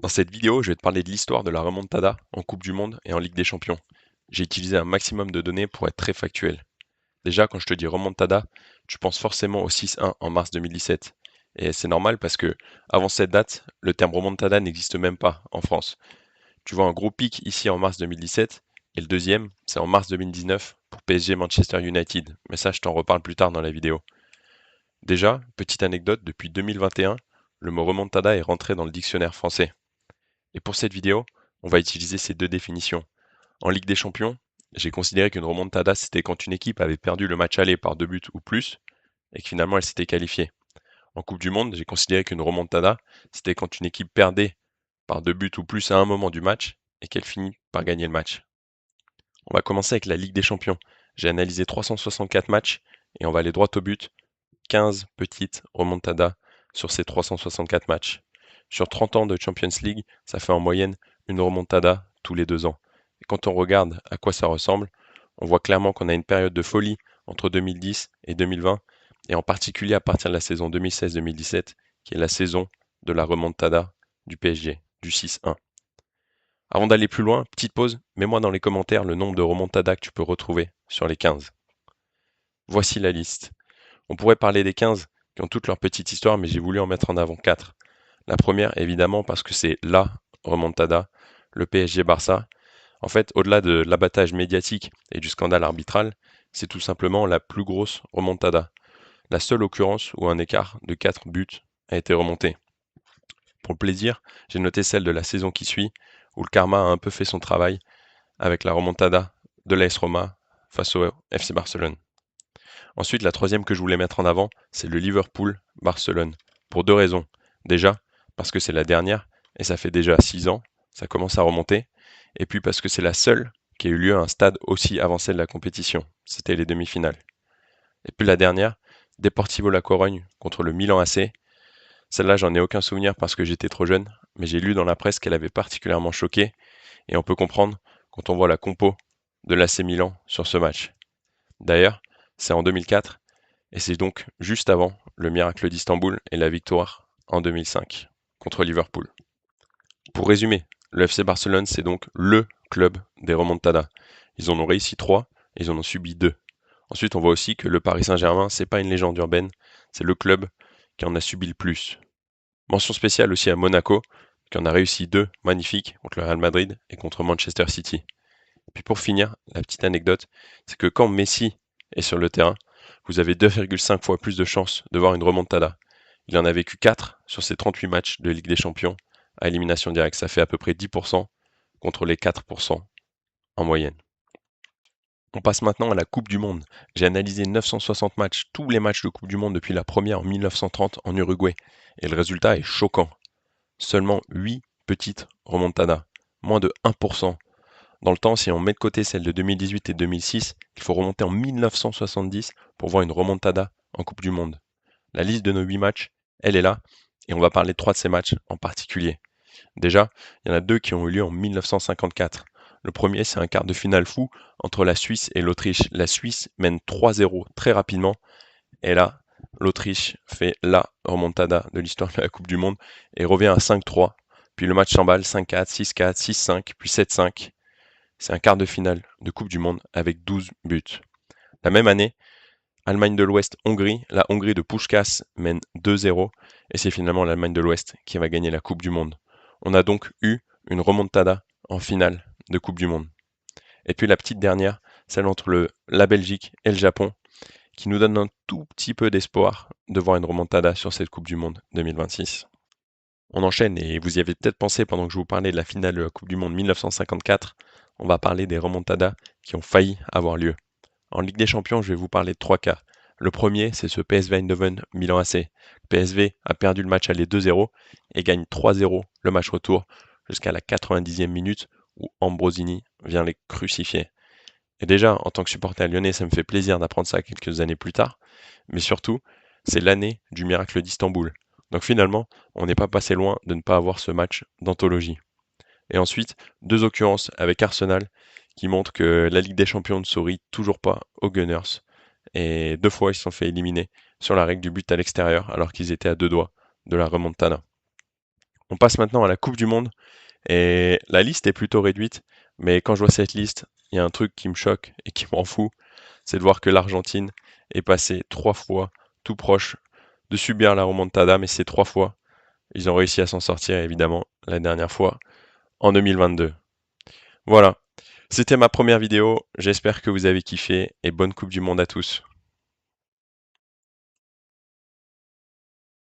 Dans cette vidéo, je vais te parler de l'histoire de la remontada en Coupe du Monde et en Ligue des Champions. J'ai utilisé un maximum de données pour être très factuel. Déjà, quand je te dis remontada, tu penses forcément au 6-1 en mars 2017. Et c'est normal parce que avant cette date, le terme remontada n'existe même pas en France. Tu vois un gros pic ici en mars 2017 et le deuxième, c'est en mars 2019 pour PSG Manchester United. Mais ça, je t'en reparle plus tard dans la vidéo. Déjà, petite anecdote, depuis 2021, le mot remontada est rentré dans le dictionnaire français. Et pour cette vidéo, on va utiliser ces deux définitions. En Ligue des Champions, j'ai considéré qu'une remontada, c'était quand une équipe avait perdu le match aller par 2 buts ou plus et que finalement elle s'était qualifiée. En Coupe du Monde, j'ai considéré qu'une remontada, c'était quand une équipe perdait par 2 buts ou plus à un moment du match et qu'elle finit par gagner le match. On va commencer avec la Ligue des Champions. J'ai analysé 364 matchs et on va aller droit au but. 15 petites remontadas sur ces 364 matchs. Sur 30 ans de Champions League, ça fait en moyenne une remontada tous les 2 ans. Et quand on regarde à quoi ça ressemble, on voit clairement qu'on a une période de folie entre 2010 et 2020, et en particulier à partir de la saison 2016-2017, qui est la saison de la remontada du PSG, du 6-1. Avant d'aller plus loin, petite pause, mets-moi dans les commentaires le nombre de remontadas que tu peux retrouver sur les 15. Voici la liste. On pourrait parler des 15 qui ont toutes leur petite histoire, mais j'ai voulu en mettre en avant 4. La première, évidemment, parce que c'est la remontada, le PSG-Barça. En fait, au-delà de l'abattage médiatique et du scandale arbitral, c'est tout simplement la plus grosse remontada. La seule occurrence où un écart de 4 buts a été remonté. Pour le plaisir, j'ai noté celle de la saison qui suit, où le karma a un peu fait son travail avec la remontada de l'AS Roma face au FC Barcelone. Ensuite, la troisième que je voulais mettre en avant, c'est le Liverpool-Barcelone. Pour deux raisons. Déjà, parce que c'est la dernière, et ça fait déjà 6 ans, ça commence à remonter. Et puis parce que c'est la seule qui a eu lieu à un stade aussi avancé de la compétition. C'était les demi-finales. Et puis la dernière, Deportivo La Corogne contre le Milan AC. Celle-là, j'en ai aucun souvenir parce que j'étais trop jeune, mais j'ai lu dans la presse qu'elle avait particulièrement choqué, et on peut comprendre quand on voit la compo de l'AC Milan sur ce match. D'ailleurs, c'est en 2004 et c'est donc juste avant le miracle d'Istanbul et la victoire en 2005 contre Liverpool. Pour résumer, le FC Barcelone, c'est donc le club des remontadas. Ils en ont réussi 3 et ils en ont subi 2. Ensuite, on voit aussi que le Paris Saint-Germain, c'est pas une légende urbaine, c'est le club qui en a subi le plus. Mention spéciale aussi à Monaco, qui en a réussi 2 magnifiques contre le Real Madrid et contre Manchester City. Et puis pour finir, la petite anecdote, c'est que quand Messi est sur le terrain, vous avez 2,5 fois plus de chances de voir une remontada. Il en a vécu 4 sur ses 38 matchs de Ligue des Champions à élimination directe. Ça fait à peu près 10% contre les 4% en moyenne. On passe maintenant à la Coupe du Monde. J'ai analysé 960 matchs, tous les matchs de Coupe du Monde depuis la première en 1930 en Uruguay. Et le résultat est choquant. Seulement 8 petites remontadas, moins de 1%. Dans le temps, si on met de côté celle de 2018 et 2006, il faut remonter en 1970 pour voir une remontada en Coupe du Monde. La liste de nos 8 matchs, elle est là, et on va parler de 3 de ces matchs en particulier. Déjà, il y en a 2 qui ont eu lieu en 1954. Le premier, c'est un quart de finale fou entre la Suisse et l'Autriche. La Suisse mène 3-0 très rapidement, et là, l'Autriche fait la remontada de l'histoire de la Coupe du Monde et revient à 5-3. Puis le match s'emballe 5-4, 6-4, 6-5, puis 7-5. C'est un quart de finale de Coupe du Monde avec 12 buts. La même année, Allemagne de l'Ouest-Hongrie, la Hongrie de Puskás mène 2-0 et c'est finalement l'Allemagne de l'Ouest qui va gagner la Coupe du Monde. On a donc eu une remontada en finale de Coupe du Monde. Et puis la petite dernière, celle entre la Belgique et le Japon, qui nous donne un tout petit peu d'espoir de voir une remontada sur cette Coupe du Monde 2026. On enchaîne et vous y avez peut-être pensé pendant que je vous parlais de la finale de la Coupe du Monde 1954. On va parler des remontadas qui ont failli avoir lieu. En Ligue des Champions, je vais vous parler de 3 cas. Le premier, c'est ce PSV Eindhoven Milan AC. Le PSV a perdu le match aller 2-0 et gagne 3-0 le match retour jusqu'à la 90e minute où Ambrosini vient les crucifier. Et déjà, en tant que supporter lyonnais, ça me fait plaisir d'apprendre ça quelques années plus tard, mais surtout, c'est l'année du miracle d'Istanbul. Donc finalement, on n'est pas passé loin de ne pas avoir ce match d'anthologie. Et ensuite, 2 occurrences avec Arsenal qui montrent que la Ligue des Champions ne sourit toujours pas aux Gunners. Et 2 fois, ils se sont fait éliminer sur la règle du but à l'extérieur alors qu'ils étaient à 2 doigts de la remontada. On passe maintenant à la Coupe du Monde et la liste est plutôt réduite, mais quand je vois cette liste, il y a un truc qui me choque et qui me rend fou, c'est de voir que l'Argentine est passée 3 fois tout proche de subir la remontada, mais ces 3 fois, ils ont réussi à s'en sortir évidemment la dernière fois en 2022. Voilà, c'était ma première vidéo, j'espère que vous avez kiffé et bonne Coupe du Monde à tous.